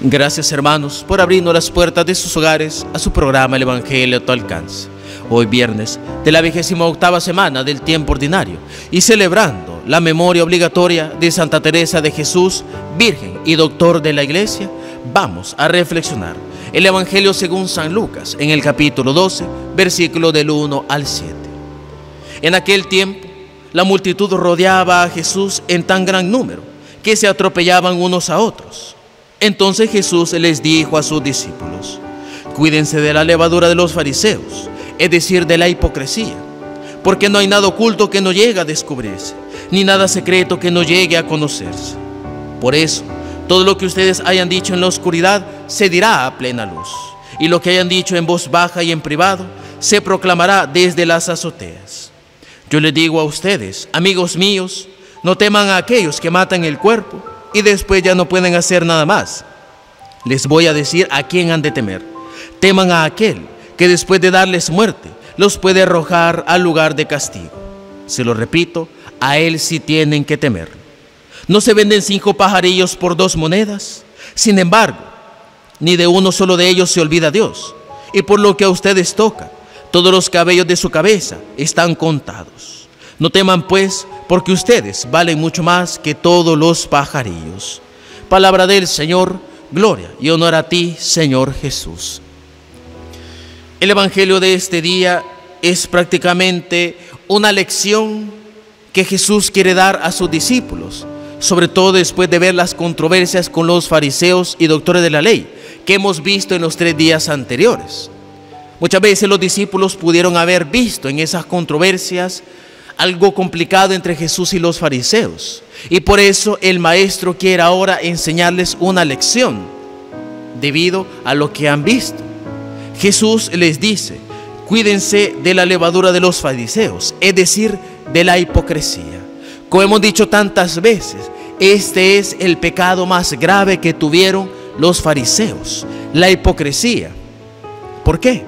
Gracias, hermanos, por abrirnos las puertas de sus hogares a su programa El Evangelio a tu alcance. Hoy viernes de la 28ª semana del tiempo ordinario y celebrando la memoria obligatoria de Santa Teresa de Jesús, Virgen y Doctor de la Iglesia, vamos a reflexionar el Evangelio según San Lucas en el capítulo 12, versículo del 1 al 7. En aquel tiempo, la multitud rodeaba a Jesús en tan gran número que se atropellaban unos a otros. Entonces Jesús les dijo a sus discípulos: cuídense de la levadura de los fariseos, es decir, de la hipocresía, porque no hay nada oculto que no llegue a descubrirse, ni nada secreto que no llegue a conocerse. Por eso, todo lo que ustedes hayan dicho en la oscuridad se dirá a plena luz, y lo que hayan dicho en voz baja y en privado se proclamará desde las azoteas. Yo les digo a ustedes, amigos míos, no teman a aquellos que matan el cuerpo y después ya no pueden hacer nada más. Les voy a decir a quién han de temer. Teman a aquel que después de darles muerte los puede arrojar al lugar de castigo. Se lo repito, a él sí tienen que temer. ¿No se venden 5 pajarillos por 2 monedas? Sin embargo, ni de uno solo de ellos se olvida Dios. Y por lo que a ustedes toca, todos los cabellos de su cabeza están contados. No teman pues, porque ustedes valen mucho más que todos los pajarillos. Palabra del Señor, gloria y honor a ti, Señor Jesús. El Evangelio de este día es prácticamente una lección que Jesús quiere dar a sus discípulos, sobre todo después de ver las controversias con los fariseos y doctores de la ley que hemos visto en los 3 días anteriores. Muchas veces los discípulos pudieron haber visto en esas controversias algo complicado entre Jesús y los fariseos, y por eso el maestro quiere ahora enseñarles una lección debido a lo que han visto. Jesús les dice: cuídense de la levadura de los fariseos, es decir, de la hipocresía. Como hemos dicho tantas veces, este es el pecado más grave que tuvieron los fariseos, la hipocresía. ¿Por qué?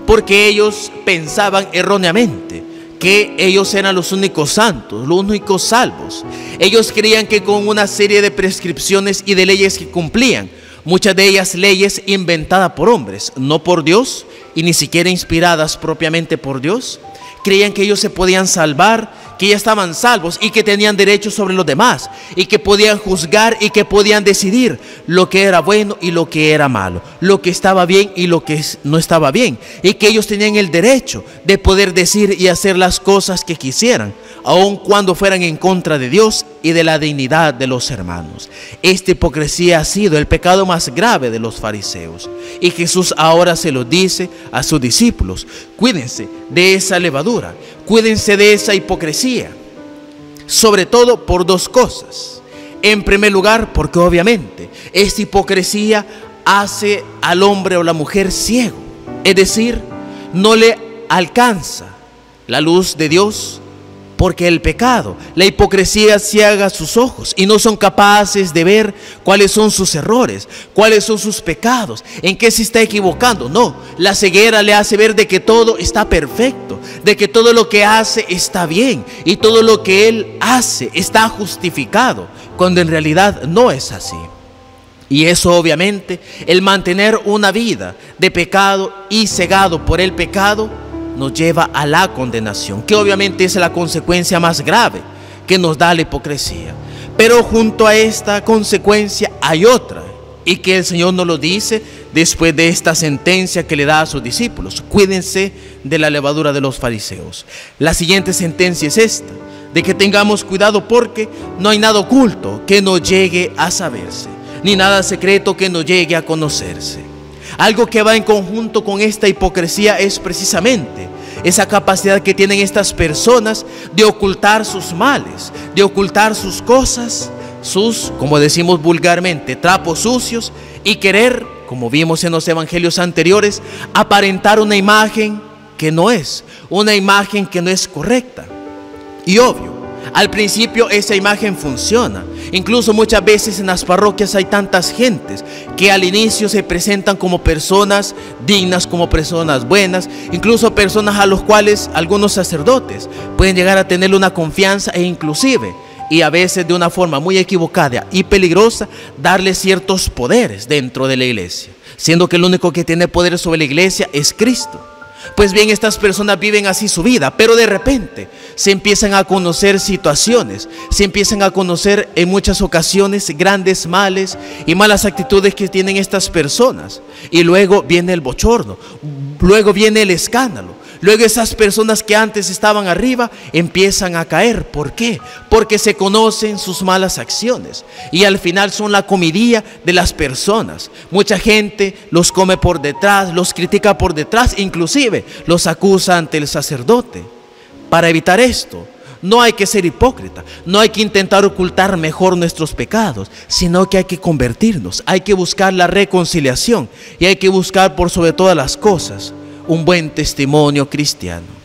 Porque ellos pensaban erróneamente que ellos eran los únicos santos, los únicos salvos. Ellos creían que con una serie de prescripciones y de leyes que cumplían, muchas de ellas leyes inventadas por hombres, no por Dios, y ni siquiera inspiradas propiamente por Dios, creían que ellos se podían salvar, que ya estaban salvos y que tenían derechos sobre los demás, y que podían juzgar y que podían decidir lo que era bueno y lo que era malo, lo que estaba bien y lo que no estaba bien, y que ellos tenían el derecho de poder decir y hacer las cosas que quisieran, aun cuando fueran en contra de Dios y de la dignidad de los hermanos. Esta hipocresía ha sido el pecado más grave de los fariseos, y Jesús ahora se lo dice a sus discípulos: cuídense de esa levadura, cuídense de esa hipocresía, sobre todo por 2 cosas. En primer lugar, porque obviamente esta hipocresía hace al hombre o la mujer ciego, es decir, no le alcanza la luz de Dios, porque el pecado, la hipocresía ciega sus ojos y no son capaces de ver cuáles son sus errores, cuáles son sus pecados, en qué se está equivocando. No, la ceguera le hace ver de que todo está perfecto, de que todo lo que hace está bien y todo lo que él hace está justificado, cuando en realidad no es así. Y eso obviamente, el mantener una vida de pecado y cegado por el pecado, nos lleva a la condenación, que obviamente es la consecuencia más grave que nos da la hipocresía. Pero junto a esta consecuencia hay otra, y que el Señor nos lo dice después de esta sentencia que le da a sus discípulos: cuídense de la levadura de los fariseos. La siguiente sentencia es esta, de que tengamos cuidado porque no hay nada oculto que no llegue a saberse, ni nada secreto que no llegue a conocerse. Algo que va en conjunto con esta hipocresía es precisamente esa capacidad que tienen estas personas de ocultar sus males, de ocultar sus cosas, sus, como decimos vulgarmente, trapos sucios, y querer, como vimos en los evangelios anteriores, aparentar una imagen que no es, una imagen que no es correcta. Y obvio, al principio esa imagen funciona. Incluso muchas veces en las parroquias hay tantas gentes que al inicio se presentan como personas dignas, como personas buenas, incluso personas a los cuales algunos sacerdotes pueden llegar a tenerle una confianza e inclusive y a veces de una forma muy equivocada y peligrosa, darle ciertos poderes dentro de la iglesia, siendo que el único que tiene poder sobre la iglesia es Cristo. Pues bien, estas personas viven así su vida, pero de repente se empiezan a conocer situaciones, se empiezan a conocer en muchas ocasiones grandes males y malas actitudes que tienen estas personas. Y luego viene el bochorno, luego viene el escándalo. Luego esas personas que antes estaban arriba empiezan a caer. ¿Por qué? Porque se conocen sus malas acciones y al final son la comidilla de las personas. Mucha gente los come por detrás, los critica por detrás, inclusive los acusa ante el sacerdote. Para evitar esto, no hay que ser hipócrita, no hay que intentar ocultar mejor nuestros pecados, sino que hay que convertirnos, hay que buscar la reconciliación y hay que buscar por sobre todas las cosas un buen testimonio cristiano.